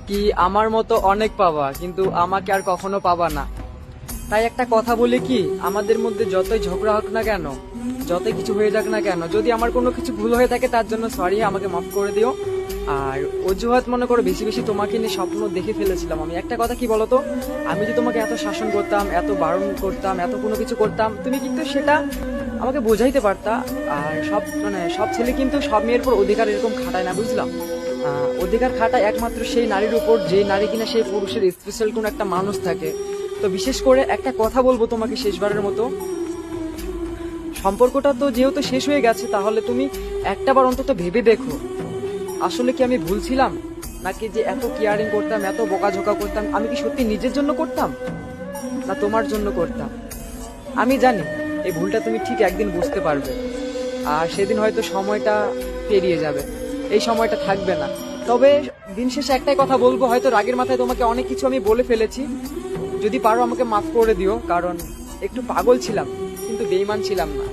কি আমার মতো অনেক পাবা, কিন্তু আমাকে আর কখনো পাবা না। তাই একটা কথা বলি কি, আমাদের মধ্যে যতই ঝগড়া হোক না কেন, যতই কিছু হয়ে যাক না কেন, যদি আমার কোনো কিছু ভুল হয়ে থাকে তার জন্য সরি, আমাকে মাফ করে দিও। আর অজুহাত মনে করো বেশি বেশি তোমাকে নিয়ে স্বপ্ন দেখে ফেলেছিলাম আমি। একটা কথা কি বলতো, আমি যে তোমাকে এত শাসন করতাম, এত বারণ করতাম, এত কোনো কিছু করতাম, তুমি কিন্তু সেটা আমাকে বোঝাইতে পারতা। আর সব ছেলে কিন্তু সব মেয়ের উপর অধিকার এরকম খাটায় না, বুঝলাম। অধিকার খাটায় একমাত্র সেই নারীর উপর যে নারী কিনা সেই পুরুষের স্পেশাল কোন একটা মানুষ থাকে। তো বিশেষ করে একটা কথা বলবো তোমাকে শেষবারের মতো, সম্পর্কটা তো যেহেতু শেষ হয়ে গেছে, তাহলে তুমি একটাবার অন্তত ভেবে দেখো, আসলে কি আমি ভুল ছিলাম, নাকি যে এত কেয়ারিং করতাম, এত বকাঝোকা করতাম, আমি কি সত্যি নিজের জন্য করতাম, না তোমার জন্য করতাম? আমি জানি এই ভুলটা তুমি ঠিক একদিন বুঝতে পারবে, আর সেদিন হয়তো সময়টা পেরিয়ে যাবে, এই সময়টা থাকবে না। তবে দিন শেষে একটাই কথা বলবো, হয়তো রাগের মাথায় তোমাকে অনেক কিছু আমি বলে ফেলেছি, যদি পারো আমাকে মাফ করে দিও, কারণ একটু পাগল ছিলাম কিন্তু বেঈমান ছিলাম না।